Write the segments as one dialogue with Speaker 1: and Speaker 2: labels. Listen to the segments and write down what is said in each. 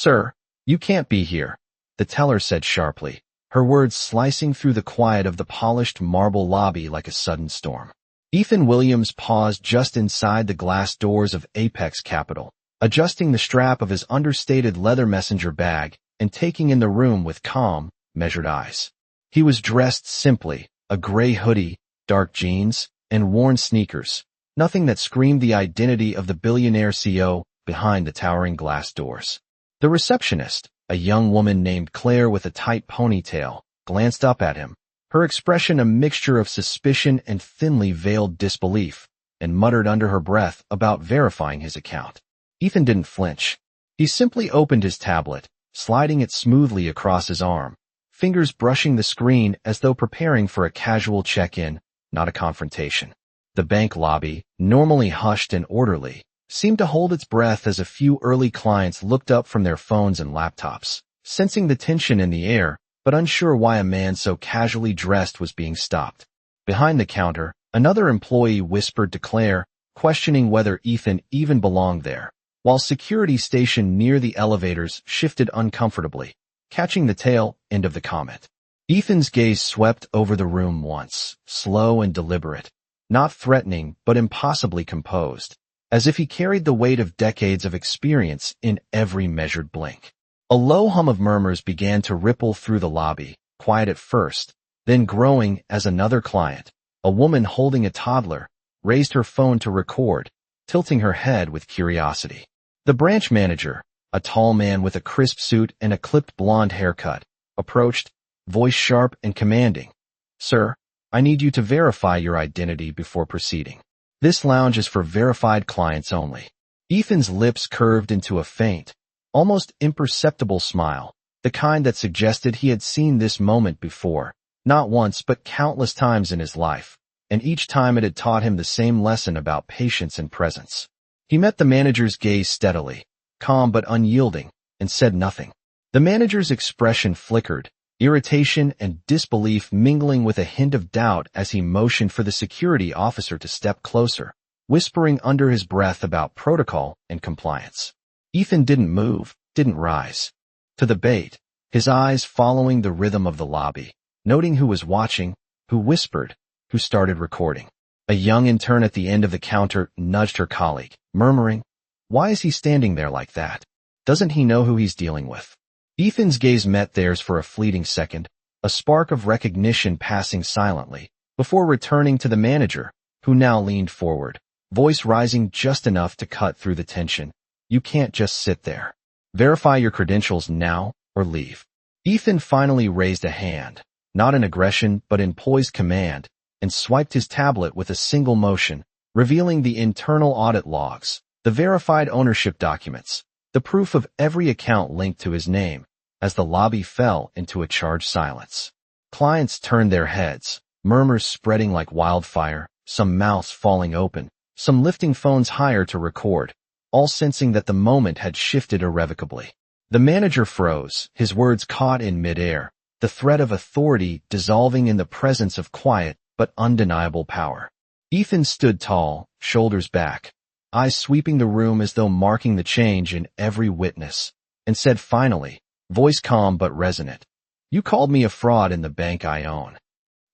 Speaker 1: "Sir, you can't be here," the teller said sharply, her words slicing through the quiet of the polished marble lobby like a sudden storm. Ethan Williams paused just inside the glass doors of Apex Capital, adjusting the strap of his understated leather messenger bag and taking in the room with calm, measured eyes. He was dressed simply, a gray hoodie, dark jeans, and worn sneakers, nothing that screamed the identity of the billionaire CEO behind the towering glass doors. The receptionist, a young woman named Claire with a tight ponytail, glanced up at him, her expression a mixture of suspicion and thinly veiled disbelief, and muttered under her breath about verifying his account. Ethan didn't flinch. He simply opened his tablet, sliding it smoothly across his arm, fingers brushing the screen as though preparing for a casual check-in, not a confrontation. The bank lobby, normally hushed and orderly, seemed to hold its breath as a few early clients looked up from their phones and laptops, sensing the tension in the air, but unsure why a man so casually dressed was being stopped. Behind the counter, another employee whispered to Claire, questioning whether Ethan even belonged there, while security stationed near the elevators shifted uncomfortably, catching the tail end of the comment. Ethan's gaze swept over the room once, slow and deliberate, not threatening but impossibly composed, as if he carried the weight of decades of experience in every measured blink. A low hum of murmurs began to ripple through the lobby, quiet at first, then growing as another client, a woman holding a toddler, raised her phone to record, tilting her head with curiosity. The branch manager, a tall man with a crisp suit and a clipped blonde haircut, approached, voice sharp and commanding. "Sir, I need you to verify your identity before proceeding. This lounge is for verified clients only." Ethan's lips curved into a faint, almost imperceptible smile, the kind that suggested he had seen this moment before, not once but countless times in his life, and each time it had taught him the same lesson about patience and presence. He met the manager's gaze steadily, calm but unyielding, and said nothing. The manager's expression flickered, irritation and disbelief mingling with a hint of doubt as he motioned for the security officer to step closer, whispering under his breath about protocol and compliance. Ethan didn't move, didn't rise. To the bait, his eyes following the rhythm of the lobby, noting who was watching, who whispered, who started recording. A young intern at the end of the counter nudged her colleague, murmuring, "Why is he standing there like that? Doesn't he know who he's dealing with?" Ethan's gaze met theirs for a fleeting second, a spark of recognition passing silently, before returning to the manager, who now leaned forward, voice rising just enough to cut through the tension. "You can't just sit there. Verify your credentials now or leave." Ethan finally raised a hand, not in aggression but in poised command, and swiped his tablet with a single motion, revealing the internal audit logs, the verified ownership documents, the proof of every account linked to his name, as the lobby fell into a charged silence. Clients turned their heads, murmurs spreading like wildfire, some mouths falling open, some lifting phones higher to record, all sensing that the moment had shifted irrevocably. The manager froze, his words caught in midair, the thread of authority dissolving in the presence of quiet but undeniable power. Ethan stood tall, shoulders back, eyes sweeping the room as though marking the change in every witness, and said finally, voice calm but resonant, "You called me a fraud in the bank I own."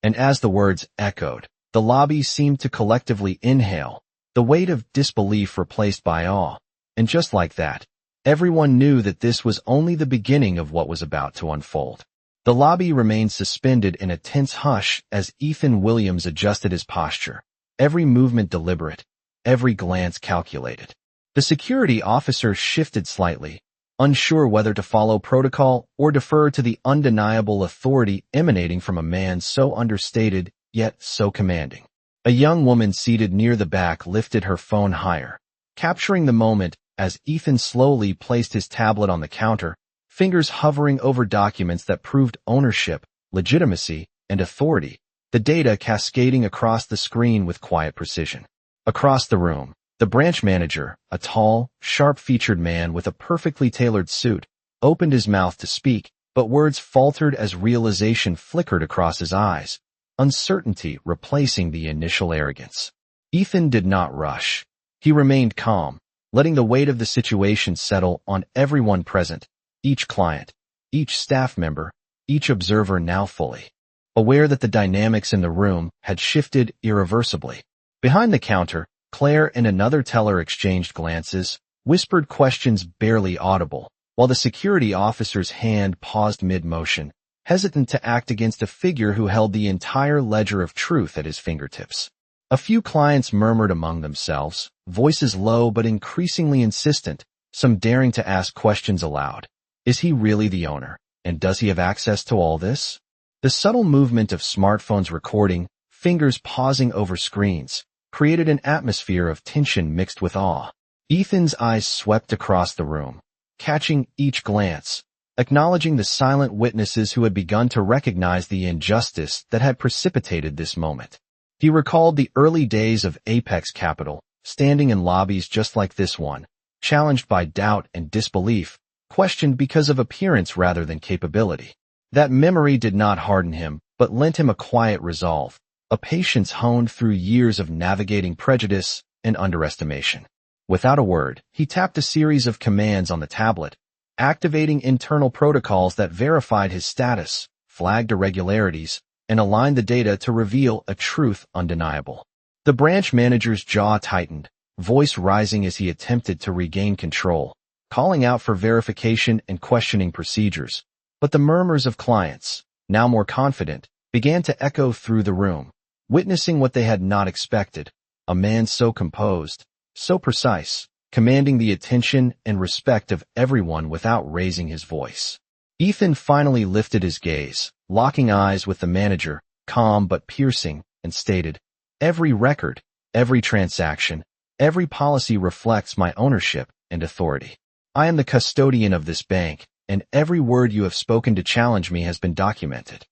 Speaker 1: And as the words echoed, the lobby seemed to collectively inhale, the weight of disbelief replaced by awe, and just like that, everyone knew that this was only the beginning of what was about to unfold. The lobby remained suspended in a tense hush as Ethan Williams adjusted his posture, every movement deliberate, every glance calculated. The security officer shifted slightly, unsure whether to follow protocol or defer to the undeniable authority emanating from a man so understated yet so commanding. A young woman seated near the back lifted her phone higher, capturing the moment as Ethan slowly placed his tablet on the counter, fingers hovering over documents that proved ownership, legitimacy, and authority, the data cascading across the screen with quiet precision. Across the room, the branch manager, a tall, sharp-featured man with a perfectly tailored suit, opened his mouth to speak, but words faltered as realization flickered across his eyes, uncertainty replacing the initial arrogance. Ethan did not rush. He remained calm, letting the weight of the situation settle on everyone present, Each client, each staff member, each observer now fully aware that the dynamics in the room had shifted irreversibly. Behind the counter, Claire and another teller exchanged glances, whispered questions barely audible, while the security officer's hand paused mid-motion, hesitant to act against a figure who held the entire ledger of truth at his fingertips. A few clients murmured among themselves, voices low but increasingly insistent, some daring to ask questions aloud. Is he really the owner? And does he have access to all this? The subtle movement of smartphones recording, fingers pausing over screens, created an atmosphere of tension mixed with awe. Ethan's eyes swept across the room, catching each glance, acknowledging the silent witnesses who had begun to recognize the injustice that had precipitated this moment. He recalled the early days of Apex Capital, standing in lobbies just like this one, challenged by doubt and disbelief, questioned because of appearance rather than capability. That memory did not harden him, but lent him a quiet resolve, a patience honed through years of navigating prejudice and underestimation. Without a word, he tapped a series of commands on the tablet, activating internal protocols that verified his status, flagged irregularities, and aligned the data to reveal a truth undeniable. The branch manager's jaw tightened, voice rising as he attempted to regain control, calling out for verification and questioning procedures. But the murmurs of clients, now more confident, began to echo through the room, witnessing what they had not expected, a man so composed, so precise, commanding the attention and respect of everyone without raising his voice. Ethan finally lifted his gaze, locking eyes with the manager, calm but piercing, and stated, "Every record, every transaction, every policy reflects my ownership and authority. I am the custodian of this bank, and every word you have spoken to challenge me has been documented."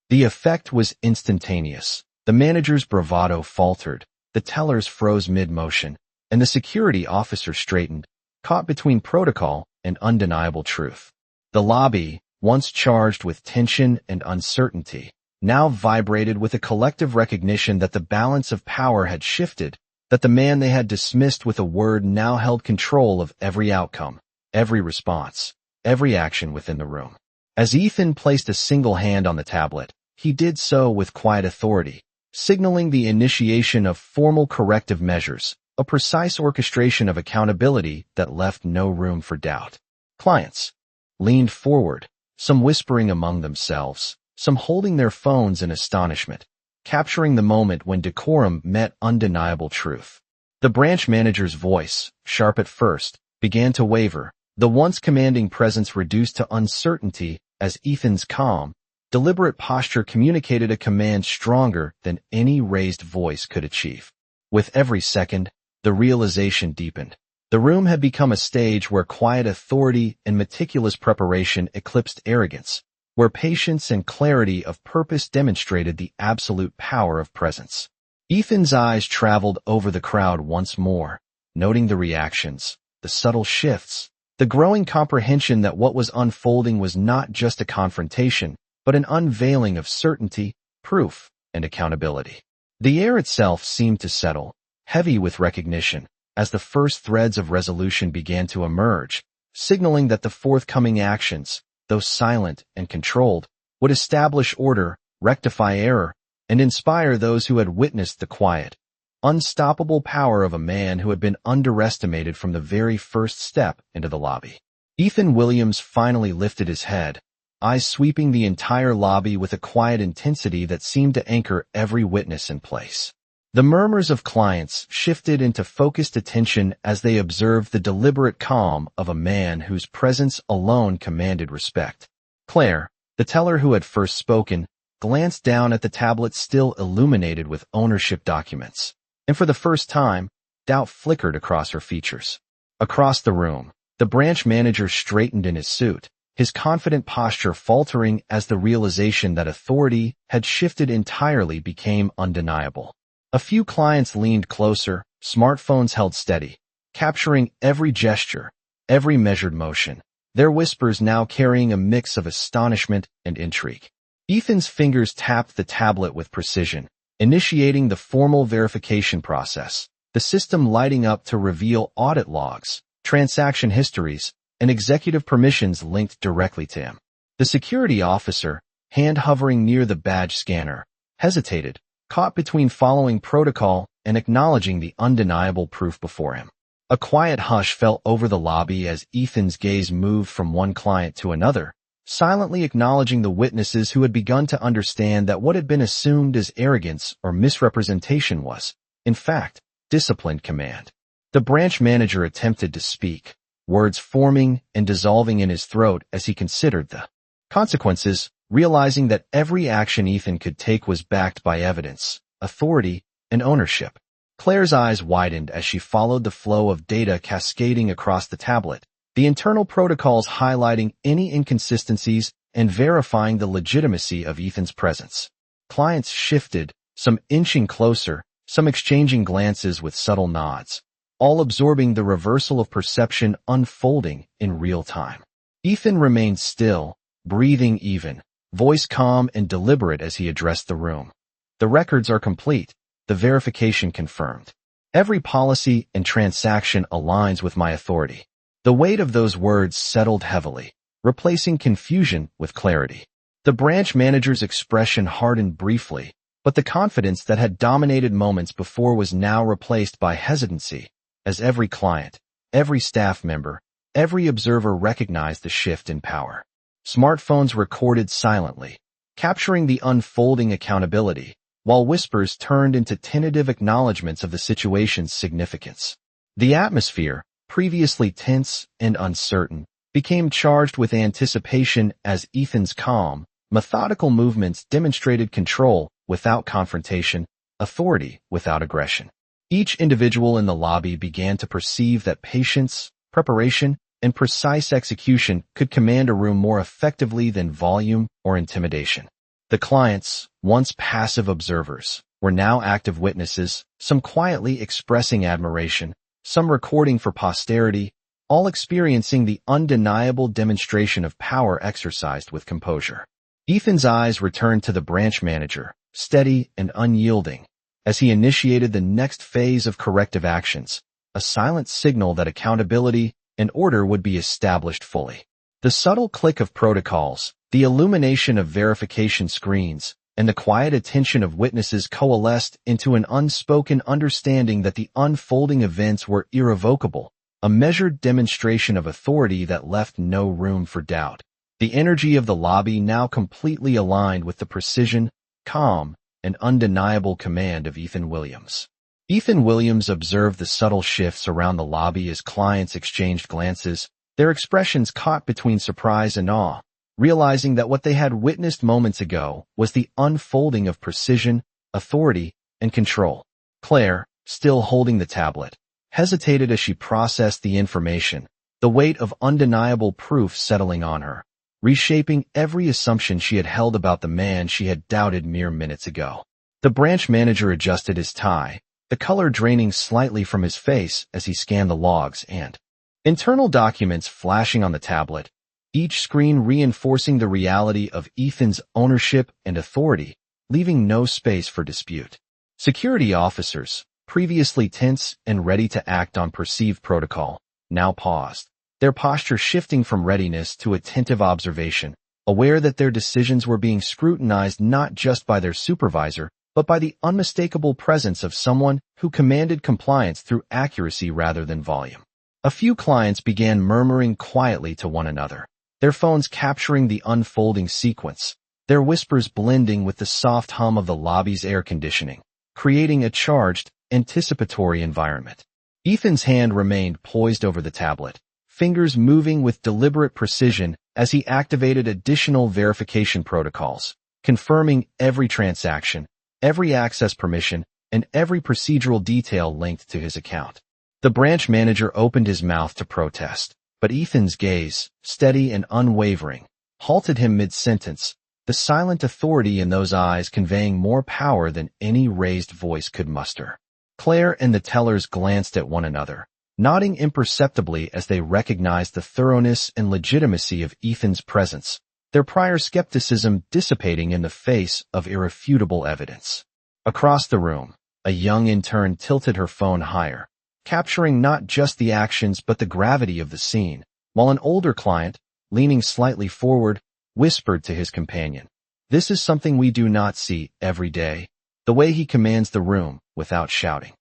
Speaker 1: The effect was instantaneous. The manager's bravado faltered, the tellers froze mid-motion, and the security officer straightened, caught between protocol and undeniable truth. The lobby, once charged with tension and uncertainty, now vibrated with a collective recognition that the balance of power had shifted, that the man they had dismissed with a word now held control of every outcome, every response, every action within the room. As Ethan placed a single hand on the tablet, he did so with quiet authority, signaling the initiation of formal corrective measures, a precise orchestration of accountability that left no room for doubt. Clients leaned forward, some whispering among themselves, some holding their phones in astonishment, capturing the moment when decorum met undeniable truth. The branch manager's voice, sharp at first, began to waver, the once commanding presence reduced to uncertainty as Ethan's calm, deliberate posture communicated a command stronger than any raised voice could achieve. With every second, the realization deepened. The room had become a stage where quiet authority and meticulous preparation eclipsed arrogance, where patience and clarity of purpose demonstrated the absolute power of presence. Ethan's eyes traveled over the crowd once more, noting the reactions, the subtle shifts, the growing comprehension that what was unfolding was not just a confrontation, but an unveiling of certainty, proof, and accountability. The air itself seemed to settle, heavy with recognition, as the first threads of resolution began to emerge, signaling that the forthcoming actions, though silent and controlled, would establish order, rectify error, and inspire those who had witnessed the quiet, unstoppable power of a man who had been underestimated from the very first step into the lobby. Ethan Williams finally lifted his head, eyes sweeping the entire lobby with a quiet intensity that seemed to anchor every witness in place. The murmurs of clients shifted into focused attention as they observed the deliberate calm of a man whose presence alone commanded respect. Claire, the teller who had first spoken, glanced down at the tablet still illuminated with ownership documents, and for the first time, doubt flickered across her features. Across the room, the branch manager straightened in his suit, his confident posture faltering as the realization that authority had shifted entirely became undeniable. A few clients leaned closer, smartphones held steady, capturing every gesture, every measured motion, their whispers now carrying a mix of astonishment and intrigue. Ethan's fingers tapped the tablet with precision, initiating the formal verification process, the system lighting up to reveal audit logs, transaction histories, and executive permissions linked directly to him. The security officer, hand hovering near the badge scanner, hesitated, caught between following protocol and acknowledging the undeniable proof before him. A quiet hush fell over the lobby as Ethan's gaze moved from one client to another, silently acknowledging the witnesses who had begun to understand that what had been assumed as arrogance or misrepresentation was, in fact, disciplined command. The branch manager attempted to speak, words forming and dissolving in his throat as he considered the consequences, realizing that every action Ethan could take was backed by evidence, authority, and ownership. Claire's eyes widened as she followed the flow of data cascading across the tablet, the internal protocols highlighting any inconsistencies and verifying the legitimacy of Ethan's presence. Clients shifted, some inching closer, some exchanging glances with subtle nods, all absorbing the reversal of perception unfolding in real time. Ethan remained still, breathing even, voice calm and deliberate as he addressed the room. The records are complete, the verification confirmed. Every policy and transaction aligns with my authority. The weight of those words settled heavily, replacing confusion with clarity. The branch manager's expression hardened briefly, but the confidence that had dominated moments before was now replaced by hesitancy, as every client, every staff member, every observer recognized the shift in power. Smartphones recorded silently, capturing the unfolding accountability, while whispers turned into tentative acknowledgments of the situation's significance. The atmosphere, previously tense and uncertain, became charged with anticipation as Ethan's calm, methodical movements demonstrated control without confrontation, authority without aggression. Each individual in the lobby began to perceive that patience, preparation, and precise execution could command a room more effectively than volume or intimidation. The clients, once passive observers, were now active witnesses, some quietly expressing admiration, some recording for posterity, all experiencing the undeniable demonstration of power exercised with composure. Ethan's eyes returned to the branch manager, steady and unyielding, as he initiated the next phase of corrective actions, a silent signal that accountability and order would be established fully. The subtle click of protocols, the illumination of verification screens, and the quiet attention of witnesses coalesced into an unspoken understanding that the unfolding events were irrevocable, a measured demonstration of authority that left no room for doubt. The energy of the lobby now completely aligned with the precision, calm, and undeniable command of Ethan Williams. Ethan Williams observed the subtle shifts around the lobby as clients exchanged glances, their expressions caught between surprise and awe, realizing that what they had witnessed moments ago was the unfolding of precision, authority, and control. Claire, still holding the tablet, hesitated as she processed the information, the weight of undeniable proof settling on her, reshaping every assumption she had held about the man she had doubted mere minutes ago. The branch manager adjusted his tie, the color draining slightly from his face as he scanned the logs and internal documents flashing on the tablet, each screen reinforcing the reality of Ethan's ownership and authority, leaving no space for dispute. Security officers, previously tense and ready to act on perceived protocol, now paused, their posture shifting from readiness to attentive observation, aware that their decisions were being scrutinized not just by their supervisor, but by the unmistakable presence of someone who commanded compliance through accuracy rather than volume. A few clients began murmuring quietly to one another, their phones capturing the unfolding sequence, their whispers blending with the soft hum of the lobby's air conditioning, creating a charged, anticipatory environment. Ethan's hand remained poised over the tablet, fingers moving with deliberate precision as he activated additional verification protocols, confirming every transaction, every access permission, and every procedural detail linked to his account. The branch manager opened his mouth to protest, but Ethan's gaze, steady and unwavering, halted him mid-sentence, the silent authority in those eyes conveying more power than any raised voice could muster. Claire and the tellers glanced at one another, nodding imperceptibly as they recognized the thoroughness and legitimacy of Ethan's presence, their prior skepticism dissipating in the face of irrefutable evidence. Across the room, a young intern tilted her phone higher, capturing not just the actions but the gravity of the scene, while an older client, leaning slightly forward, whispered to his companion. This is something we do not see every day, the way he commands the room without shouting.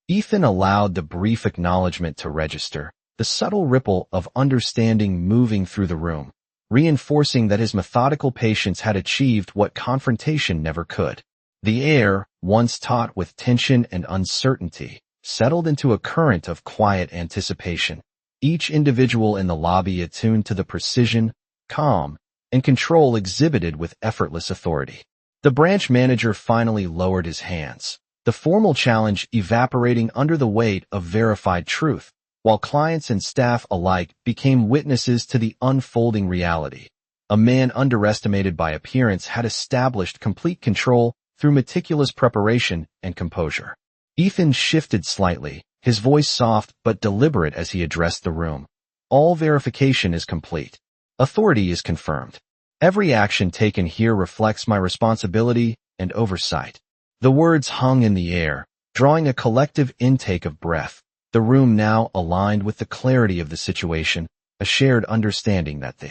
Speaker 1: Ethan allowed the brief acknowledgment to register, the subtle ripple of understanding moving through the room, reinforcing that his methodical patience had achieved what confrontation never could. The air, once taut with tension and uncertainty, settled into a current of quiet anticipation, each individual in the lobby attuned to the precision, calm, and control exhibited with effortless authority. The branch manager finally lowered his hands, the formal challenge evaporating under the weight of verified truth, while clients and staff alike became witnesses to the unfolding reality. A man underestimated by appearance had established complete control through meticulous preparation and composure. Ethan shifted slightly, his voice soft but deliberate as he addressed the room. All verification is complete. Authority is confirmed. Every action taken here reflects my responsibility and oversight. The words hung in the air, drawing a collective intake of breath, the room now aligned with the clarity of the situation, a shared understanding that the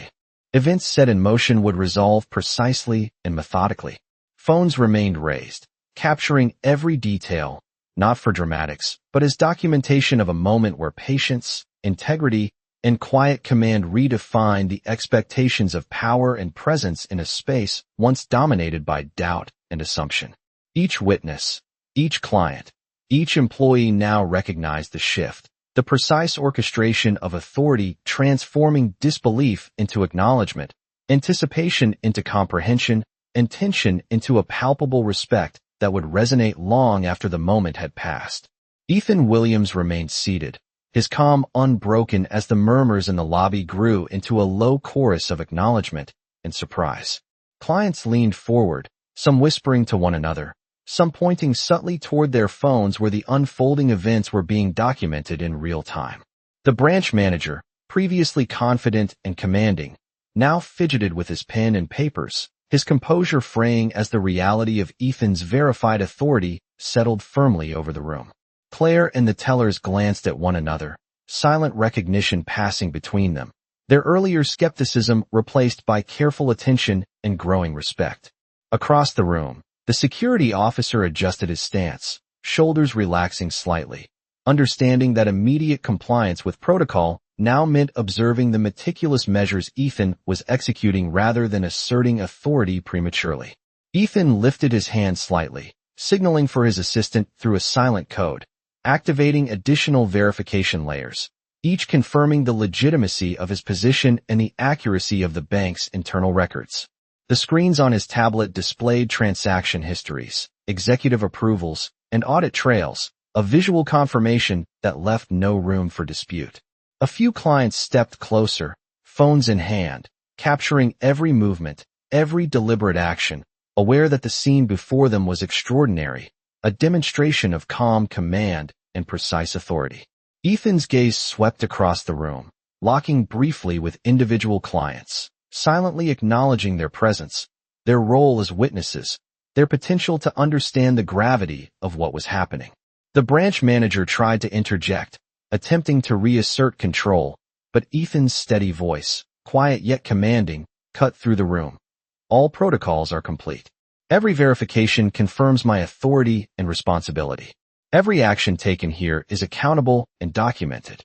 Speaker 1: events set in motion would resolve precisely and methodically. Phones remained raised, capturing every detail, not for dramatics, but as documentation of a moment where patience, integrity, and quiet command redefined the expectations of power and presence in a space once dominated by doubt and assumption. Each witness, each client, each employee now recognized the shift, the precise orchestration of authority transforming disbelief into acknowledgment, anticipation into comprehension, and tension into a palpable respect that would resonate long after the moment had passed. Ethan Williams remained seated, his calm unbroken as the murmurs in the lobby grew into a low chorus of acknowledgment and surprise. Clients leaned forward, some whispering to one another, some pointing subtly toward their phones where the unfolding events were being documented in real time. The branch manager, previously confident and commanding, now fidgeted with his pen and papers, his composure fraying as the reality of Ethan's verified authority settled firmly over the room. Claire and the tellers glanced at one another, silent recognition passing between them, their earlier skepticism replaced by careful attention and growing respect. Across the room, the security officer adjusted his stance, shoulders relaxing slightly, understanding that immediate compliance with protocol now meant observing the meticulous measures Ethan was executing rather than asserting authority prematurely. Ethan lifted his hand slightly, signaling for his assistant through a silent code, activating additional verification layers, each confirming the legitimacy of his position and the accuracy of the bank's internal records. The screens on his tablet displayed transaction histories, executive approvals, and audit trails, a visual confirmation that left no room for dispute. A few clients stepped closer, phones in hand, capturing every movement, every deliberate action, aware that the scene before them was extraordinary, a demonstration of calm command and precise authority. Ethan's gaze swept across the room, locking briefly with individual clients, silently acknowledging their presence, their role as witnesses, their potential to understand the gravity of what was happening. The branch manager tried to interject, attempting to reassert control, but Ethan's steady voice, quiet yet commanding, cut through the room. All protocols are complete. Every verification confirms my authority and responsibility. Every action taken here is accountable and documented.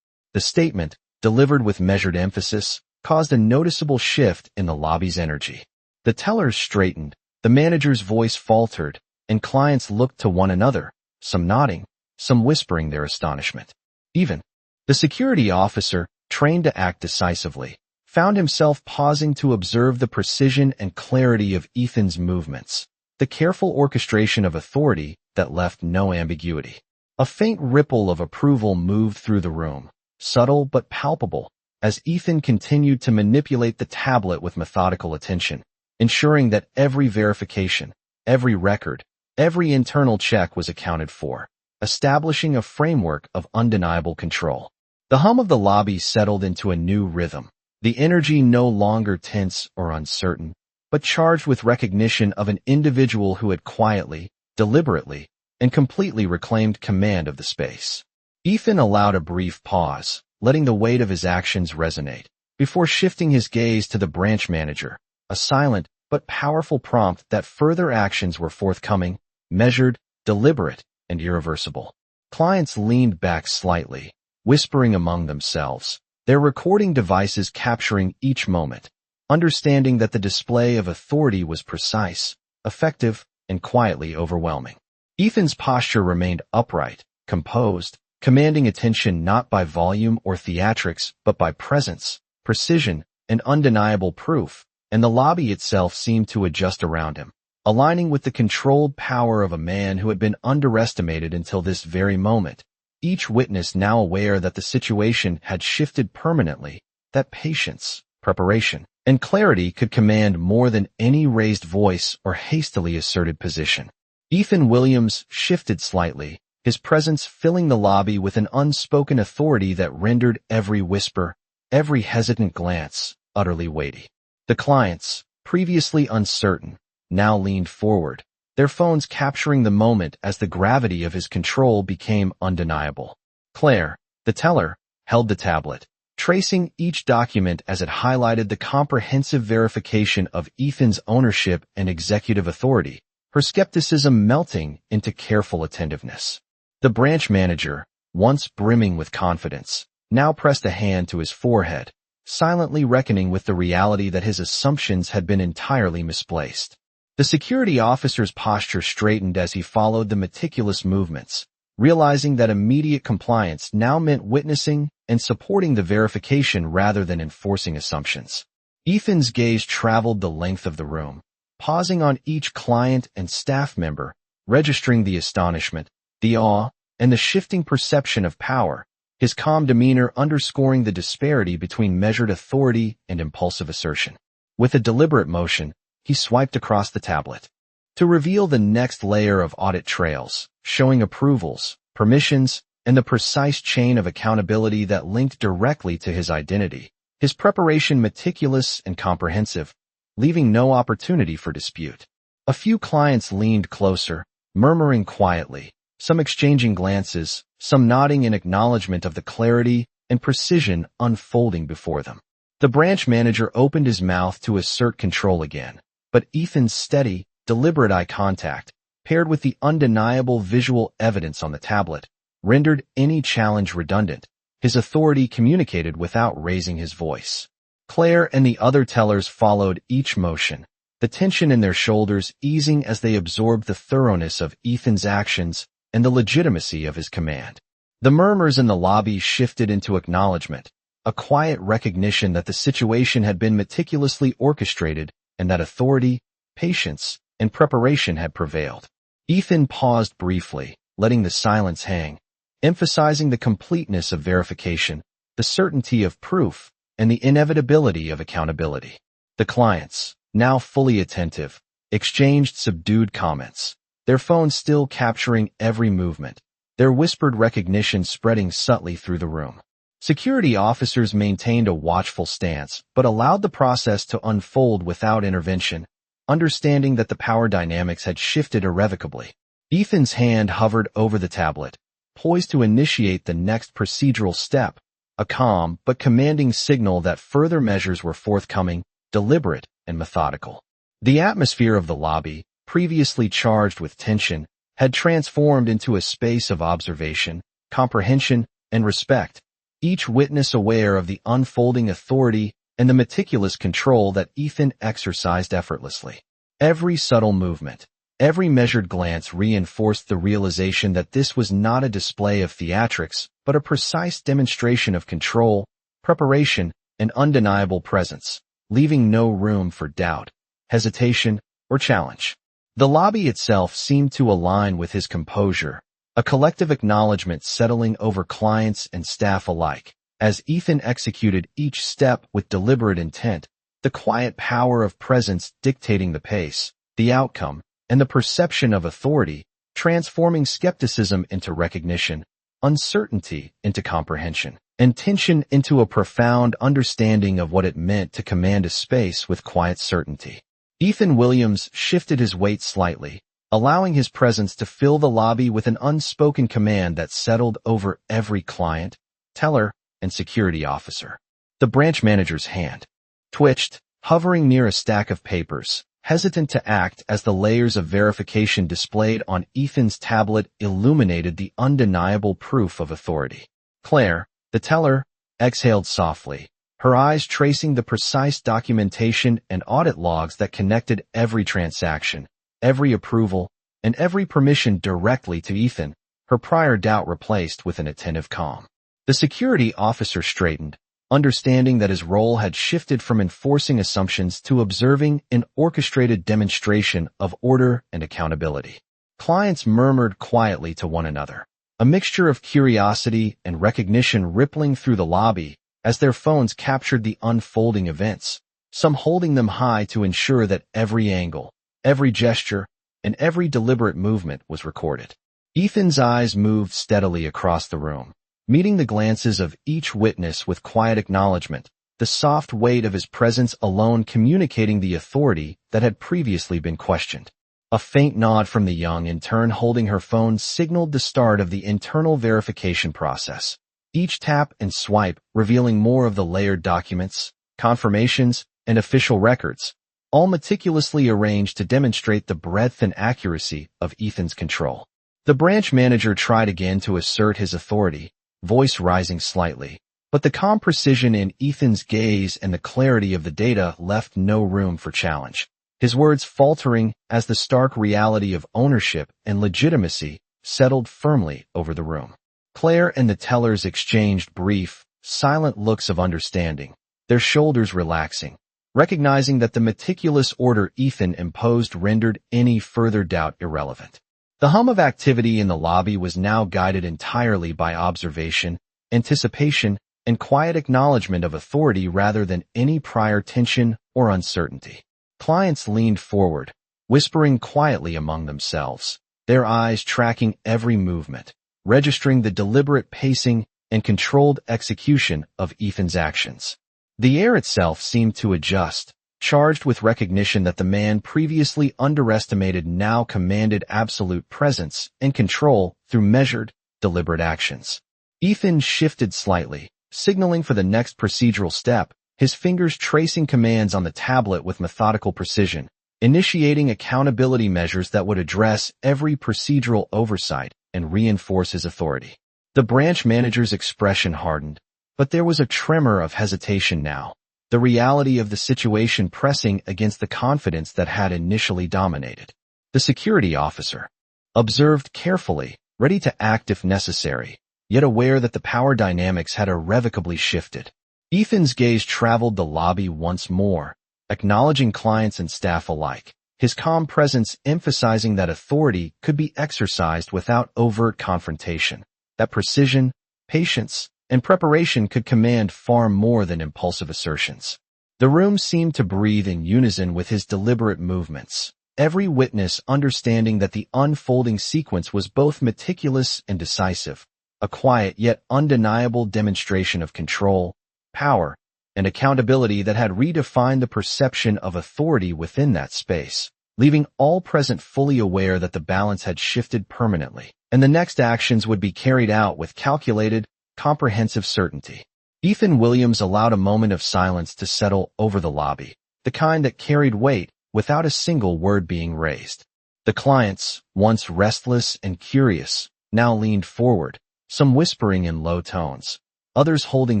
Speaker 1: The statement, delivered with measured emphasis, caused a noticeable shift in the lobby's energy. The tellers straightened, the manager's voice faltered, and clients looked to one another, some nodding, some whispering their astonishment. Even the security officer, trained to act decisively, found himself pausing to observe the precision and clarity of Ethan's movements, the careful orchestration of authority that left no ambiguity. A faint ripple of approval moved through the room, subtle but palpable, as Ethan continued to manipulate the tablet with methodical attention, ensuring that every verification, every record, every internal check was accounted for, establishing a framework of undeniable control. The hum of the lobby settled into a new rhythm, the energy no longer tense or uncertain, but charged with recognition of an individual who had quietly, deliberately, and completely reclaimed command of the space. Ethan allowed a brief pause, letting the weight of his actions resonate, before shifting his gaze to the branch manager, a silent but powerful prompt that further actions were forthcoming, measured, deliberate, and irreversible. Clients leaned back slightly, whispering among themselves, their recording devices capturing each moment, understanding that the display of authority was precise, effective, and quietly overwhelming. Ethan's posture remained upright, composed, commanding attention not by volume or theatrics but by presence, precision, and undeniable proof, and the lobby itself seemed to adjust around him, aligning with the controlled power of a man who had been underestimated until this very moment. Each witness now aware that the situation had shifted permanently, that patience, preparation, and clarity could command more than any raised voice or hastily asserted position. Ethan Williams shifted slightly, his presence filling the lobby with an unspoken authority that rendered every whisper, every hesitant glance, utterly weighty. The clients, previously uncertain, now leaned forward, their phones capturing the moment as the gravity of his control became undeniable. Claire, the teller, held the tablet, tracing each document as it highlighted the comprehensive verification of Ethan's ownership and executive authority, her skepticism melting into careful attentiveness. The branch manager, once brimming with confidence, now pressed a hand to his forehead, silently reckoning with the reality that his assumptions had been entirely misplaced. The security officer's posture straightened as he followed the meticulous movements, realizing that immediate compliance now meant witnessing and supporting the verification rather than enforcing assumptions. Ethan's gaze traveled the length of the room, pausing on each client and staff member, registering the astonishment, the awe, and the shifting perception of power, his calm demeanor underscoring the disparity between measured authority and impulsive assertion. With a deliberate motion, he swiped across the tablet to reveal the next layer of audit trails, showing approvals, permissions, and the precise chain of accountability that linked directly to his identity, his preparation meticulous and comprehensive, leaving no opportunity for dispute. A few clients leaned closer, murmuring quietly, some exchanging glances, some nodding in acknowledgment of the clarity and precision unfolding before them. The branch manager opened his mouth to assert control again, but Ethan's steady, deliberate eye contact, paired with the undeniable visual evidence on the tablet, rendered any challenge redundant, his authority communicated without raising his voice. Claire and the other tellers followed each motion, the tension in their shoulders easing as they absorbed the thoroughness of Ethan's actions and the legitimacy of his command. The murmurs in the lobby shifted into acknowledgment, a quiet recognition that the situation had been meticulously orchestrated and that authority, patience, and preparation had prevailed. Ethan paused briefly, letting the silence hang, emphasizing the completeness of verification, the certainty of proof, and the inevitability of accountability. The clients, now fully attentive, exchanged subdued comments, their phones still capturing every movement, their whispered recognition spreading subtly through the room. Security officers maintained a watchful stance but allowed the process to unfold without intervention, understanding that the power dynamics had shifted irrevocably. Ethan's hand hovered over the tablet, poised to initiate the next procedural step, a calm but commanding signal that further measures were forthcoming, deliberate, and methodical. The atmosphere of the lobby, previously charged with tension, had transformed into a space of observation, comprehension, and respect, each witness aware of the unfolding authority and the meticulous control that Ethan exercised effortlessly. Every subtle movement, every measured glance reinforced the realization that this was not a display of theatrics, but a precise demonstration of control, preparation, and undeniable presence, leaving no room for doubt, hesitation, or challenge. The lobby itself seemed to align with his composure, a collective acknowledgment settling over clients and staff alike. As Ethan executed each step with deliberate intent, the quiet power of presence dictating the pace, the outcome, and the perception of authority, transforming skepticism into recognition, uncertainty into comprehension, and tension into a profound understanding of what it meant to command a space with quiet certainty. Ethan Williams shifted his weight slightly, allowing his presence to fill the lobby with an unspoken command that settled over every client, teller, and security officer. The branch manager's hand twitched, hovering near a stack of papers, hesitant to act as the layers of verification displayed on Ethan's tablet illuminated the undeniable proof of authority. Claire, the teller, exhaled softly, her eyes tracing the precise documentation and audit logs that connected every transaction, every approval, and every permission directly to Ethan, her prior doubt replaced with an attentive calm. The security officer straightened, understanding that his role had shifted from enforcing assumptions to observing an orchestrated demonstration of order and accountability. Clients murmured quietly to one another, a mixture of curiosity and recognition rippling through the lobby as their phones captured the unfolding events, some holding them high to ensure that every angle, every gesture, and every deliberate movement was recorded. Ethan's eyes moved steadily across the room, meeting the glances of each witness with quiet acknowledgment, the soft weight of his presence alone communicating the authority that had previously been questioned. A faint nod from the young intern holding her phone signaled the start of the internal verification process, each tap and swipe revealing more of the layered documents, confirmations, and official records, all meticulously arranged to demonstrate the breadth and accuracy of Ethan's control. The branch manager tried again to assert his authority, voice rising slightly, but the calm precision in Ethan's gaze and the clarity of the data left no room for challenge, his words faltering as the stark reality of ownership and legitimacy settled firmly over the room. Claire and the tellers exchanged brief, silent looks of understanding, their shoulders relaxing, recognizing that the meticulous order Ethan imposed rendered any further doubt irrelevant. The hum of activity in the lobby was now guided entirely by observation, anticipation, and quiet acknowledgment of authority rather than any prior tension or uncertainty. Clients leaned forward, whispering quietly among themselves, their eyes tracking every movement, registering the deliberate pacing and controlled execution of Ethan's actions. The air itself seemed to adjust, charged with recognition that the man previously underestimated now commanded absolute presence and control through measured, deliberate actions. Ethan shifted slightly, signaling for the next procedural step, his fingers tracing commands on the tablet with methodical precision, initiating accountability measures that would address every procedural oversight and reinforce his authority. The branch manager's expression hardened, but there was a tremor of hesitation now, the reality of the situation pressing against the confidence that had initially dominated. The security officer observed carefully, ready to act if necessary, yet aware that the power dynamics had irrevocably shifted. Ethan's gaze traveled the lobby once more, acknowledging clients and staff alike, his calm presence emphasizing that authority could be exercised without overt confrontation, that precision, patience, and preparation could command far more than impulsive assertions. The room seemed to breathe in unison with his deliberate movements, every witness understanding that the unfolding sequence was both meticulous and decisive, a quiet yet undeniable demonstration of control, power, and accountability that had redefined the perception of authority within that space, leaving all present fully aware that the balance had shifted permanently, and the next actions would be carried out with calculated, comprehensive certainty. Ethan Williams allowed a moment of silence to settle over the lobby, the kind that carried weight without a single word being raised. The clients, once restless and curious, now leaned forward, some whispering in low tones, others holding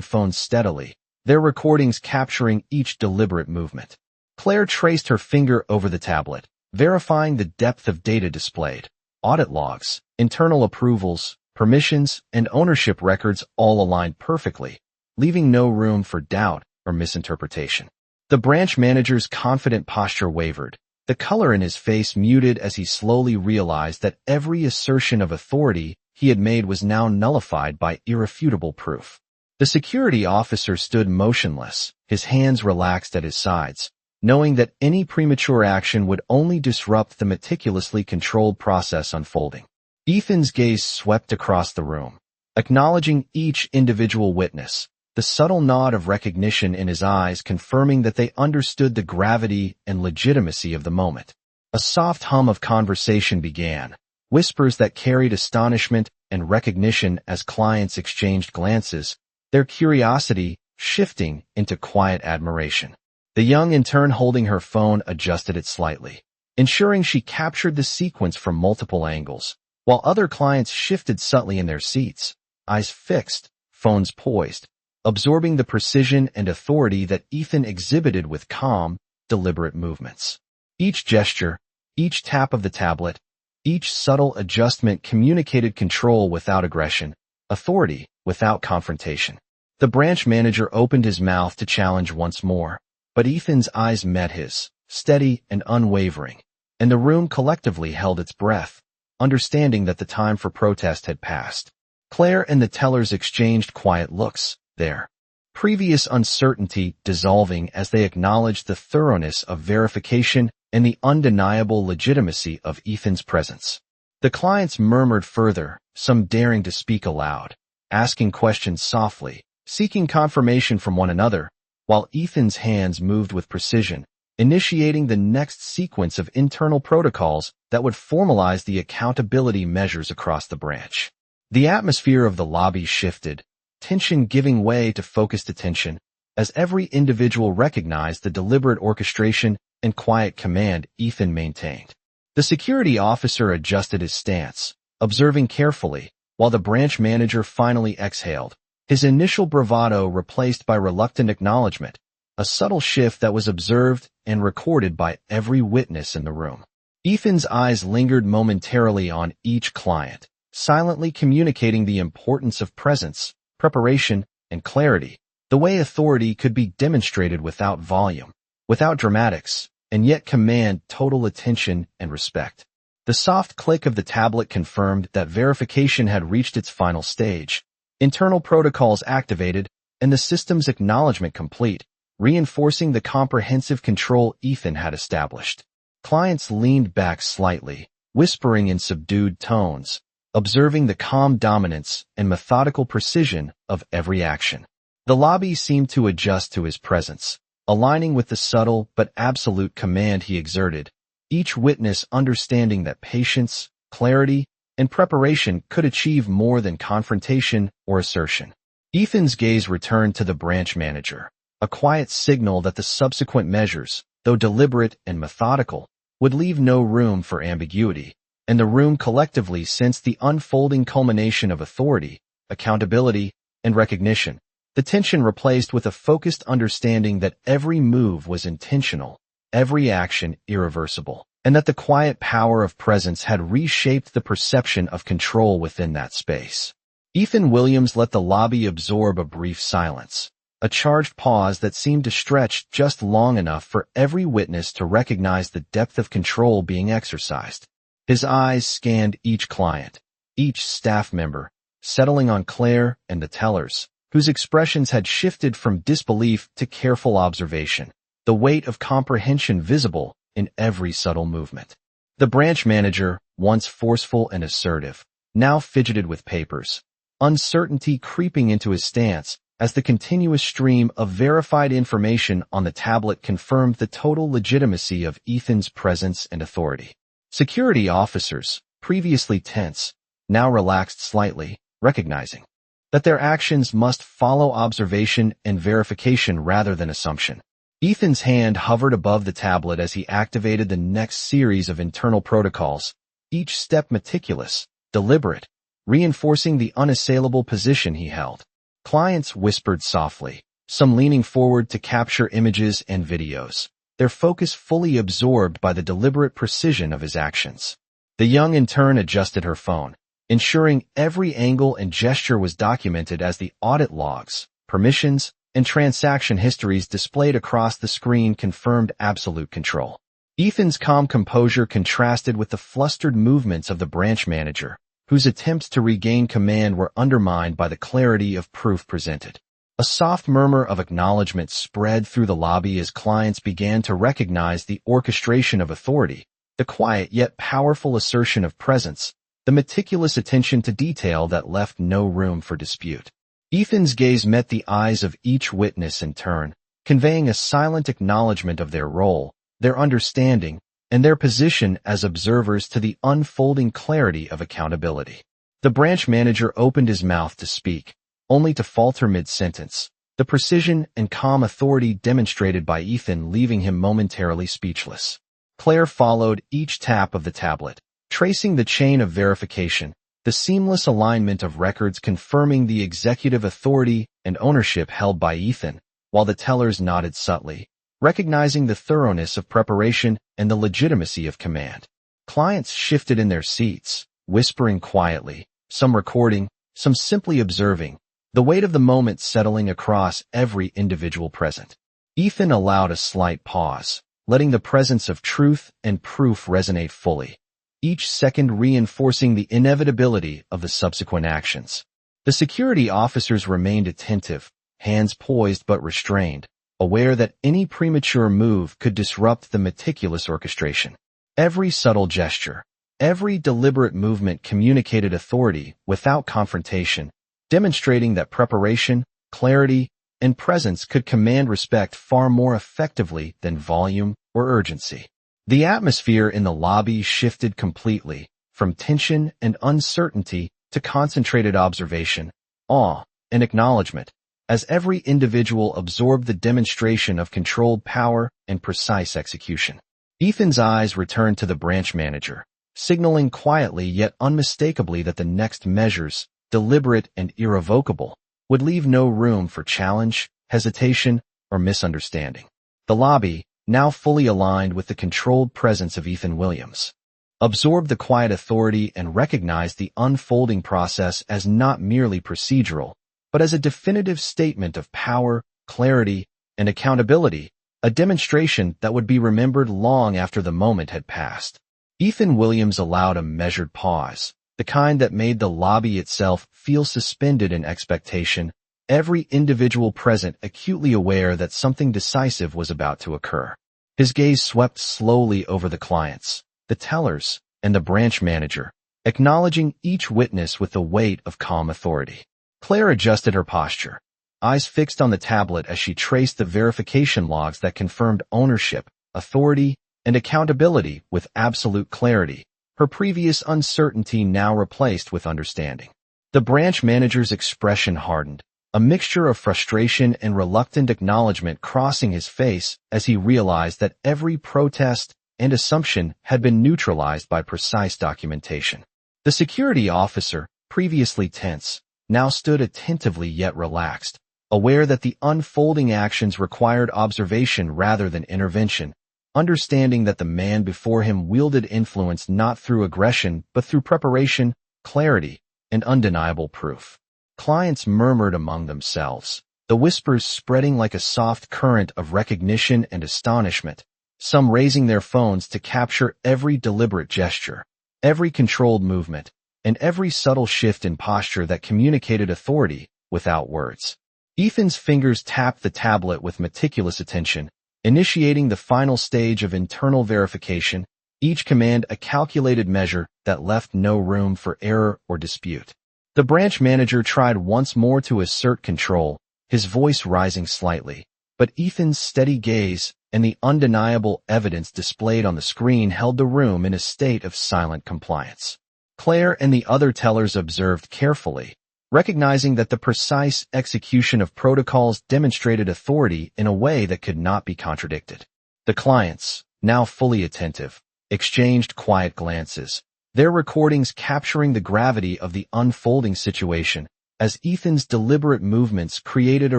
Speaker 1: phones steadily, their recordings capturing each deliberate movement. Claire traced her finger over the tablet, verifying the depth of data displayed, audit logs, internal approvals, permissions, and ownership records all aligned perfectly, leaving no room for doubt or misinterpretation. The branch manager's confident posture wavered, the color in his face muted as he slowly realized that every assertion of authority he had made was now nullified by irrefutable proof. The security officer stood motionless, his hands relaxed at his sides, knowing that any premature action would only disrupt the meticulously controlled process unfolding. Ethan's gaze swept across the room, acknowledging each individual witness, the subtle nod of recognition in his eyes confirming that they understood the gravity and legitimacy of the moment. A soft hum of conversation began, whispers that carried astonishment and recognition as clients exchanged glances, their curiosity shifting into quiet admiration. The young intern holding her phone adjusted it slightly, ensuring she captured the sequence from multiple angles, while other clients shifted subtly in their seats, eyes fixed, phones poised, absorbing the precision and authority that Ethan exhibited with calm, deliberate movements. Each gesture, each tap of the tablet, each subtle adjustment communicated control without aggression, authority without confrontation. The branch manager opened his mouth to challenge once more, but Ethan's eyes met his, steady and unwavering, and the room collectively held its breath, understanding that the time for protest had passed. Claire and the tellers exchanged quiet looks, their previous uncertainty dissolving as they acknowledged the thoroughness of verification and the undeniable legitimacy of Ethan's presence. The clients murmured further, some daring to speak aloud, asking questions softly, seeking confirmation from one another, while Ethan's hands moved with precision, initiating the next sequence of internal protocols that would formalize the accountability measures across the branch. The atmosphere of the lobby shifted, tension giving way to focused attention, as every individual recognized the deliberate orchestration and quiet command Ethan maintained. The security officer adjusted his stance, observing carefully, while the branch manager finally exhaled, his initial bravado replaced by reluctant acknowledgment, a subtle shift that was observed and recorded by every witness in the room. Ethan's eyes lingered momentarily on each client, silently communicating the importance of presence, preparation, and clarity, the way authority could be demonstrated without volume, without dramatics, and yet command total attention and respect. The soft click of the tablet confirmed that verification had reached its final stage, internal protocols activated, and the system's acknowledgment complete, reinforcing the comprehensive control Ethan had established. Clients leaned back slightly, whispering in subdued tones, observing the calm dominance and methodical precision of every action. The lobby seemed to adjust to his presence, aligning with the subtle but absolute command he exerted, each witness understanding that patience, clarity, and preparation could achieve more than confrontation or assertion. Ethan's gaze returned to the branch manager, a quiet signal that the subsequent measures, though deliberate and methodical, would leave no room for ambiguity, and the room collectively sensed the unfolding culmination of authority, accountability, and recognition, the tension replaced with a focused understanding that every move was intentional, every action irreversible, and that the quiet power of presence had reshaped the perception of control within that space. Ethan Williams let the lobby absorb a brief silence, a charged pause that seemed to stretch just long enough for every witness to recognize the depth of control being exercised. His eyes scanned each client, each staff member, settling on Claire and the tellers, whose expressions had shifted from disbelief to careful observation, the weight of comprehension visible in every subtle movement. The branch manager, once forceful and assertive, now fidgeted with papers, uncertainty creeping into his stance as the continuous stream of verified information on the tablet confirmed the total legitimacy of Ethan's presence and authority. Security officers, previously tense, now relaxed slightly, recognizing that their actions must follow observation and verification rather than assumption. Ethan's hand hovered above the tablet as he activated the next series of internal protocols, each step meticulous, deliberate, reinforcing the unassailable position he held. Clients whispered softly, some leaning forward to capture images and videos, their focus fully absorbed by the deliberate precision of his actions. The young intern adjusted her phone, ensuring every angle and gesture was documented as the audit logs, permissions, and transaction histories displayed across the screen confirmed absolute control. Ethan's calm composure contrasted with the flustered movements of the branch manager, whose attempts to regain command were undermined by the clarity of proof presented. A soft murmur of acknowledgment spread through the lobby as clients began to recognize the orchestration of authority, the quiet yet powerful assertion of presence, the meticulous attention to detail that left no room for dispute. Ethan's gaze met the eyes of each witness in turn, conveying a silent acknowledgment of their role, their understanding, and their position as observers to the unfolding clarity of accountability. The branch manager opened his mouth to speak, only to falter mid-sentence, the precision and calm authority demonstrated by Ethan leaving him momentarily speechless. Claire followed each tap of the tablet, tracing the chain of verification, the seamless alignment of records confirming the executive authority and ownership held by Ethan, while the tellers nodded subtly, recognizing the thoroughness of preparation and the legitimacy of command. Clients shifted in their seats, whispering quietly, some recording, some simply observing, the weight of the moment settling across every individual present. Ethan allowed a slight pause, letting the presence of truth and proof resonate fully, each second reinforcing the inevitability of the subsequent actions. The security officers remained attentive, hands poised but restrained, aware that any premature move could disrupt the meticulous orchestration. Every subtle gesture, every deliberate movement communicated authority without confrontation, demonstrating that preparation, clarity, and presence could command respect far more effectively than volume or urgency. The atmosphere in the lobby shifted completely, from tension and uncertainty to concentrated observation, awe, and acknowledgment, as every individual absorbed the demonstration of controlled power and precise execution. Ethan's eyes returned to the branch manager, signaling quietly yet unmistakably that the next measures, deliberate and irrevocable, would leave no room for challenge, hesitation, or misunderstanding. The lobby, now fully aligned with the controlled presence of Ethan Williams, absorbed the quiet authority and recognized the unfolding process as not merely procedural, but as a definitive statement of power, clarity, and accountability, a demonstration that would be remembered long after the moment had passed. Ethan Williams allowed a measured pause, the kind that made the lobby itself feel suspended in expectation, every individual present acutely aware that something decisive was about to occur. His gaze swept slowly over the clients, the tellers, and the branch manager, acknowledging each witness with the weight of calm authority. Claire adjusted her posture, eyes fixed on the tablet as she traced the verification logs that confirmed ownership, authority, and accountability with absolute clarity, her previous uncertainty now replaced with understanding. The branch manager's expression hardened, a mixture of frustration and reluctant acknowledgment crossing his face as he realized that every protest and assumption had been neutralized by precise documentation. The security officer, previously tense, now stood attentively yet relaxed, aware that the unfolding actions required observation rather than intervention, understanding that the man before him wielded influence not through aggression but through preparation, clarity, and undeniable proof. Clients murmured among themselves, the whispers spreading like a soft current of recognition and astonishment, some raising their phones to capture every deliberate gesture, every controlled movement, and every subtle shift in posture that communicated authority without words. Ethan's fingers tapped the tablet with meticulous attention, initiating the final stage of internal verification, each command a calculated measure that left no room for error or dispute. The branch manager tried once more to assert control, his voice rising slightly, but Ethan's steady gaze and the undeniable evidence displayed on the screen held the room in a state of silent compliance. Claire and the other tellers observed carefully, recognizing that the precise execution of protocols demonstrated authority in a way that could not be contradicted. The clients, now fully attentive, exchanged quiet glances, their recordings capturing the gravity of the unfolding situation, as Ethan's deliberate movements created a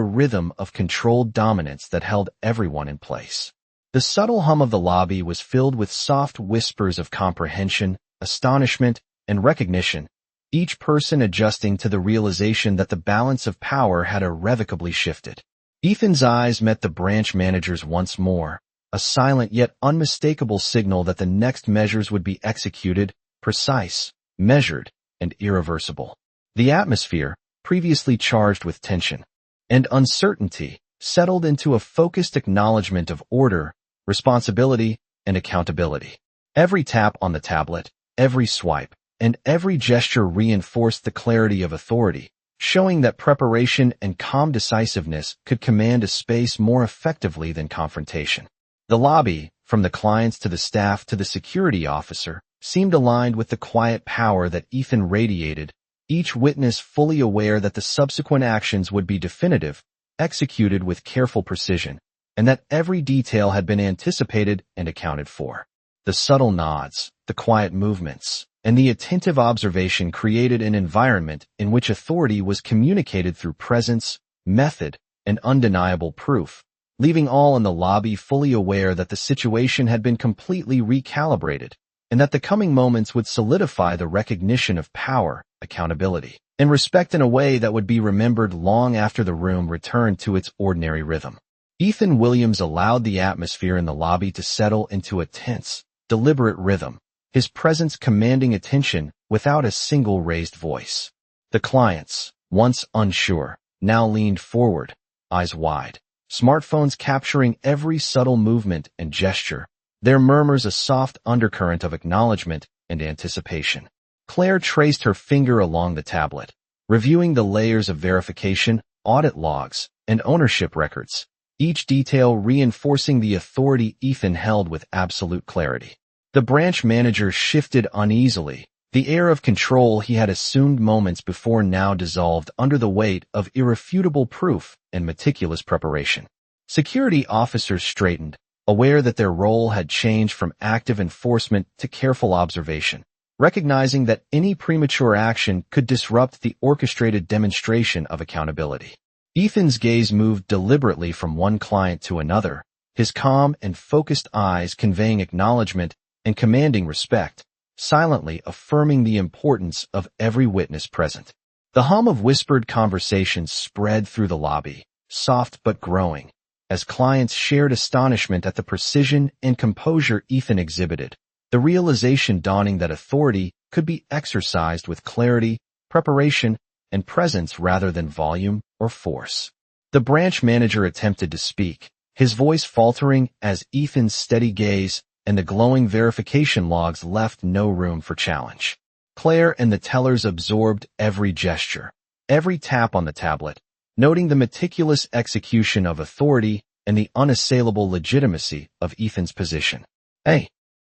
Speaker 1: rhythm of controlled dominance that held everyone in place. The subtle hum of the lobby was filled with soft whispers of comprehension, astonishment, and recognition, each person adjusting to the realization that the balance of power had irrevocably shifted. Ethan's eyes met the branch manager's once more, a silent yet unmistakable signal that the next measures would be executed, precise, measured, and irreversible. The atmosphere, previously charged with tension and uncertainty, settled into a focused acknowledgment of order, responsibility, and accountability. Every tap on the tablet, every swipe, and every gesture reinforced the clarity of authority, showing that preparation and calm decisiveness could command a space more effectively than confrontation. The lobby, from the clients to the staff to the security officer, seemed aligned with the quiet power that Ethan radiated, each witness fully aware that the subsequent actions would be definitive, executed with careful precision, and that every detail had been anticipated and accounted for. The subtle nods, the quiet movements, and the attentive observation created an environment in which authority was communicated through presence, method, and undeniable proof, leaving all in the lobby fully aware that the situation had been completely recalibrated, and that the coming moments would solidify the recognition of power, accountability, and respect in a way that would be remembered long after the room returned to its ordinary rhythm. Ethan Williams allowed the atmosphere in the lobby to settle into a tense, deliberate rhythm, his presence commanding attention without a single raised voice. The clients, once unsure, now leaned forward, eyes wide, smartphones capturing every subtle movement and gesture, their murmurs a soft undercurrent of acknowledgment and anticipation. Claire traced her finger along the tablet, reviewing the layers of verification, audit logs, and ownership records, each detail reinforcing the authority Ethan held with absolute clarity. The branch manager shifted uneasily, the air of control he had assumed moments before now dissolved under the weight of irrefutable proof and meticulous preparation. Security officers straightened, aware that their role had changed from active enforcement to careful observation, recognizing that any premature action could disrupt the orchestrated demonstration of accountability. Ethan's gaze moved deliberately from one client to another, his calm and focused eyes conveying acknowledgment and commanding respect, silently affirming the importance of every witness present. The hum of whispered conversations spread through the lobby, soft but growing, as clients shared astonishment at the precision and composure Ethan exhibited, the realization dawning that authority could be exercised with clarity, preparation, and presence rather than volume or force. The branch manager attempted to speak, his voice faltering as Ethan's steady gaze and the glowing verification logs left no room for challenge. Claire and the tellers absorbed every gesture, every tap on the tablet, noting the meticulous execution of authority and the unassailable legitimacy of Ethan's position.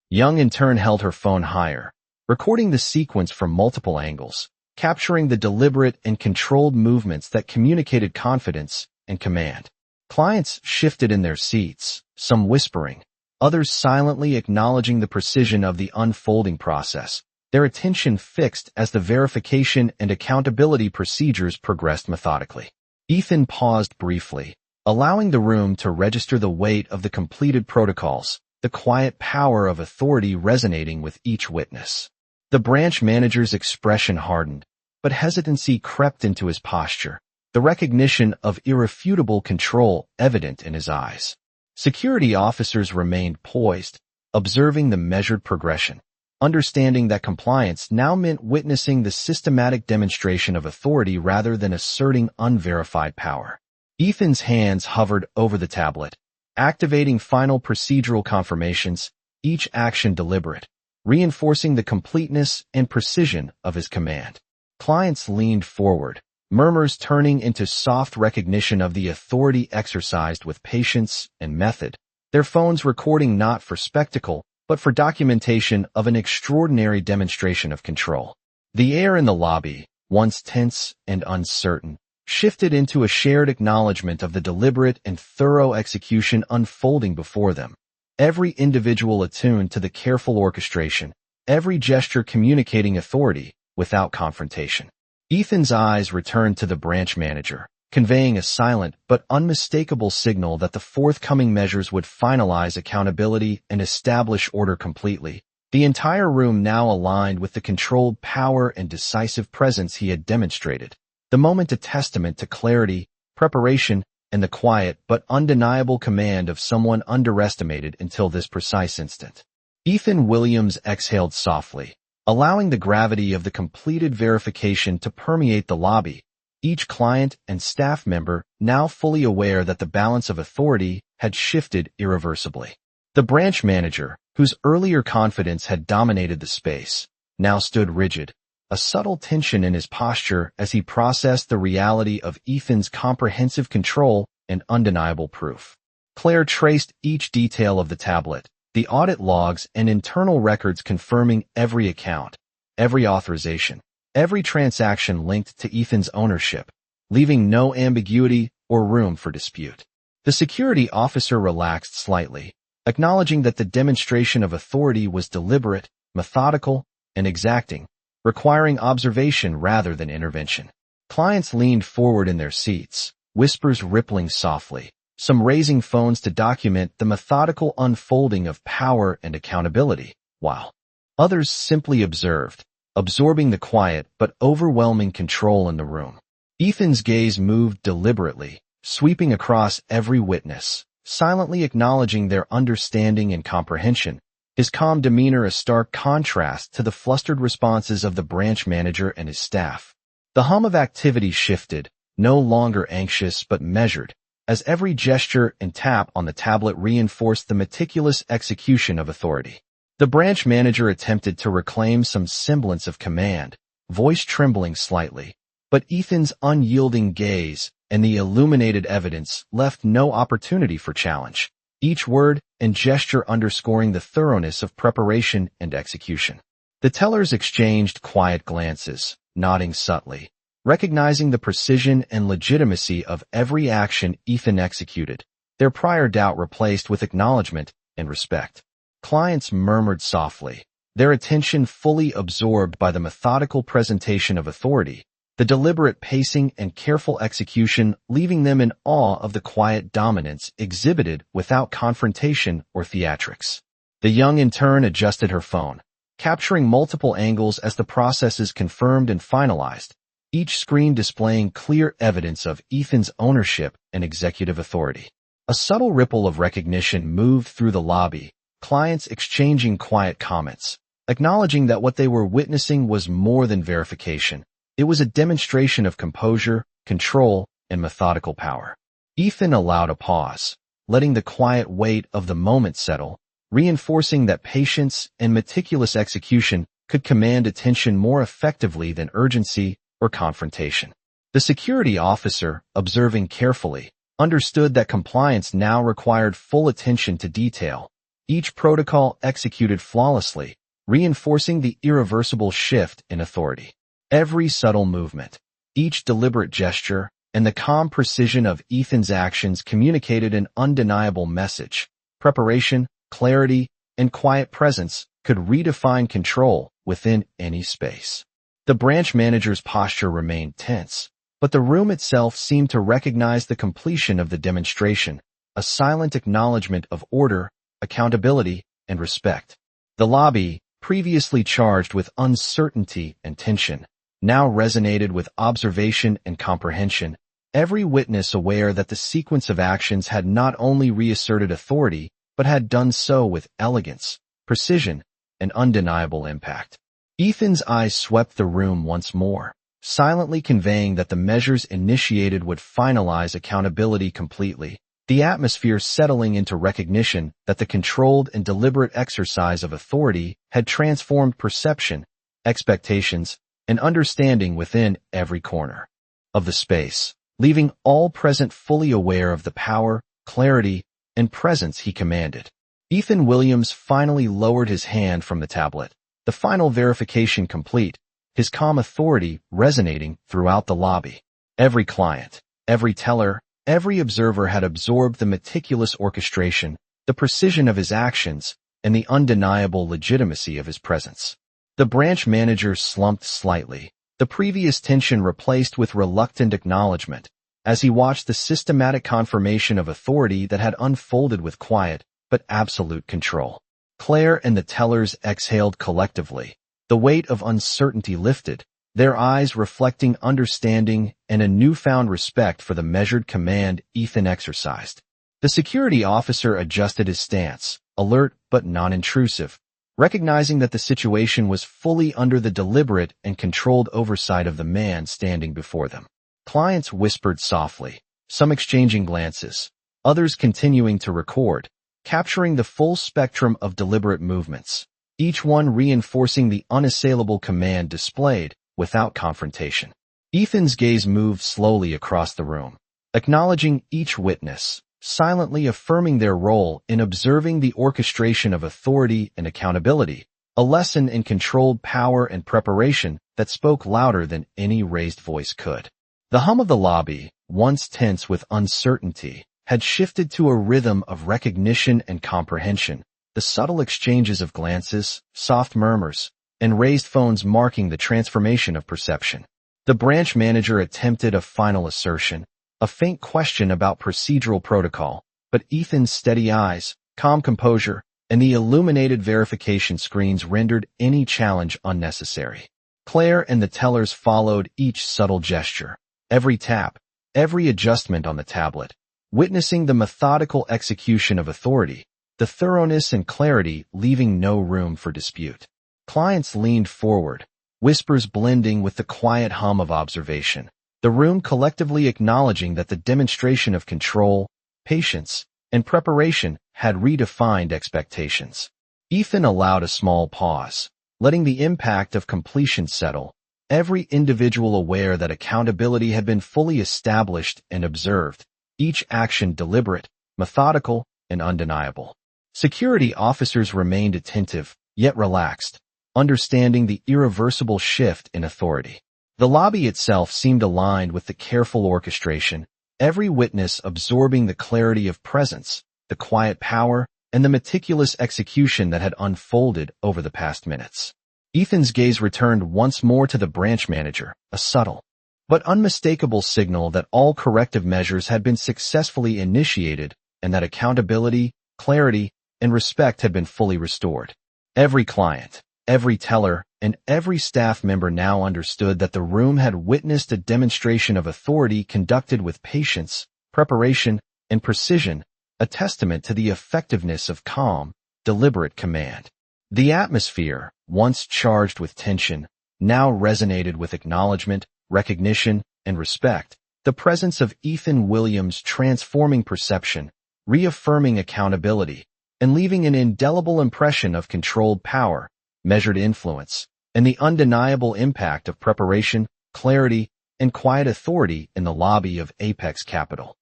Speaker 1: Young in turn held her phone higher, recording the sequence from multiple angles, capturing the deliberate and controlled movements that communicated confidence and command. Clients shifted in their seats, some whispering, others silently acknowledging the precision of the unfolding process, their attention fixed as the verification and accountability procedures progressed methodically. Ethan paused briefly, allowing the room to register the weight of the completed protocols, the quiet power of authority resonating with each witness. The branch manager's expression hardened, but hesitancy crept into his posture, the recognition of irrefutable control evident in his eyes. Security officers remained poised, observing the measured progression, understanding that compliance now meant witnessing the systematic demonstration of authority rather than asserting unverified power. Ethan's hands hovered over the tablet, activating final procedural confirmations, each action deliberate, reinforcing the completeness and precision of his command. Clients leaned forward, murmurs turning into soft recognition of the authority exercised with patience and method, their phones recording not for spectacle, but for documentation of an extraordinary demonstration of control. The air in the lobby, once tense and uncertain, shifted into a shared acknowledgment of the deliberate and thorough execution unfolding before them, every individual attuned to the careful orchestration, every gesture communicating authority without confrontation. Ethan's eyes returned to the branch manager, conveying a silent but unmistakable signal that the forthcoming measures would finalize accountability and establish order completely. The entire room now aligned with the controlled power and decisive presence he had demonstrated, the moment a testament to clarity, preparation, and the quiet but undeniable command of someone underestimated until this precise instant. Ethan Williams exhaled softly, allowing the gravity of the completed verification to permeate the lobby, each client and staff member now fully aware that the balance of authority had shifted irreversibly. The branch manager, whose earlier confidence had dominated the space, now stood rigid, a subtle tension in his posture as he processed the reality of Ethan's comprehensive control and undeniable proof. Claire traced each detail of the tablet, the audit logs and internal records confirming every account, every authorization, every transaction linked to Ethan's ownership, leaving no ambiguity or room for dispute. The security officer relaxed slightly, acknowledging that the demonstration of authority was deliberate, methodical, and exacting, requiring observation rather than intervention. Clients leaned forward in their seats, whispers rippling softly, some raising phones to document the methodical unfolding of power and accountability, while others simply observed, absorbing the quiet but overwhelming control in the room. Ethan's gaze moved deliberately, sweeping across every witness, silently acknowledging their understanding and comprehension, his calm demeanor a stark contrast to the flustered responses of the branch manager and his staff. The hum of activity shifted, no longer anxious but measured, as every gesture and tap on the tablet reinforced the meticulous execution of authority. The branch manager attempted to reclaim some semblance of command, voice trembling slightly, but Ethan's unyielding gaze and the illuminated evidence left no opportunity for challenge, each word and gesture underscoring the thoroughness of preparation and execution. The tellers exchanged quiet glances, nodding subtly, recognizing the precision and legitimacy of every action Ethan executed, their prior doubt replaced with acknowledgment and respect. Clients murmured softly, their attention fully absorbed by the methodical presentation of authority, the deliberate pacing and careful execution leaving them in awe of the quiet dominance exhibited without confrontation or theatrics. The young intern adjusted her phone, capturing multiple angles as the processes confirmed and finalized, each screen displaying clear evidence of Ethan's ownership and executive authority. A subtle ripple of recognition moved through the lobby, clients exchanging quiet comments, acknowledging that what they were witnessing was more than verification. It was a demonstration of composure, control, and methodical power. Ethan allowed a pause, letting the quiet weight of the moment settle, reinforcing that patience and meticulous execution could command attention more effectively than urgency or confrontation. The security officer, observing carefully, understood that compliance now required full attention to detail, each protocol executed flawlessly, reinforcing the irreversible shift in authority. Every subtle movement, each deliberate gesture, and the calm precision of Ethan's actions communicated an undeniable message. Preparation, clarity, and quiet presence could redefine control within any space. The branch manager's posture remained tense, but the room itself seemed to recognize the completion of the demonstration, a silent acknowledgement of order, accountability, and respect. The lobby, previously charged with uncertainty and tension, now resonated with observation and comprehension, every witness aware that the sequence of actions had not only reasserted authority, but had done so with elegance, precision, and undeniable impact. Ethan's eyes swept the room once more, silently conveying that the measures initiated would finalize accountability completely, the atmosphere settling into recognition that the controlled and deliberate exercise of authority had transformed perception, expectations, and understanding within every corner of the space, leaving all present fully aware of the power, clarity, and presence he commanded. Ethan Williams finally lowered his hand from the tablet, the final verification complete, his calm authority resonating throughout the lobby. Every client, every teller, every observer had absorbed the meticulous orchestration, the precision of his actions, and the undeniable legitimacy of his presence. The branch manager slumped slightly, the previous tension replaced with reluctant acknowledgment, as he watched the systematic confirmation of authority that had unfolded with quiet but absolute control. Claire and the tellers exhaled collectively, the weight of uncertainty lifted, their eyes reflecting understanding and a newfound respect for the measured command Ethan exercised. The security officer adjusted his stance, alert but non-intrusive, recognizing that the situation was fully under the deliberate and controlled oversight of the man standing before them. Clients whispered softly, some exchanging glances, others continuing to record, capturing the full spectrum of deliberate movements, each one reinforcing the unassailable command displayed without confrontation. Ethan's gaze moved slowly across the room, acknowledging each witness, silently affirming their role in observing the orchestration of authority and accountability, a lesson in controlled power and preparation that spoke louder than any raised voice could. The hum of the lobby, once tense with uncertainty, had shifted to a rhythm of recognition and comprehension, the subtle exchanges of glances, soft murmurs, and raised phones marking the transformation of perception. The branch manager attempted a final assertion, a faint question about procedural protocol, but Ethan's steady eyes, calm composure, and the illuminated verification screens rendered any challenge unnecessary. Claire and the tellers followed each subtle gesture, every tap, every adjustment on the tablet, witnessing the methodical execution of authority, the thoroughness and clarity leaving no room for dispute. Clients leaned forward, whispers blending with the quiet hum of observation, the room collectively acknowledging that the demonstration of control, patience, and preparation had redefined expectations. Ethan allowed a small pause, letting the impact of completion settle, every individual aware that accountability had been fully established and observed, each action deliberate, methodical, and undeniable. Security officers remained attentive, yet relaxed, understanding the irreversible shift in authority. The lobby itself seemed aligned with the careful orchestration, every witness absorbing the clarity of presence, the quiet power, and the meticulous execution that had unfolded over the past minutes. Ethan's gaze returned once more to the branch manager, a subtle but unmistakable signal that all corrective measures had been successfully initiated and that accountability, clarity, and respect had been fully restored. Every client, every teller, and every staff member now understood that the room had witnessed a demonstration of authority conducted with patience, preparation, and precision, a testament to the effectiveness of calm, deliberate command. The atmosphere, once charged with tension, now resonated with acknowledgment, recognition, and respect. The presence of Ethan Williams transforming perception, reaffirming accountability, and leaving an indelible impression of controlled power, measured influence, and the undeniable impact of preparation, clarity, and quiet authority in the lobby of Apex Capital.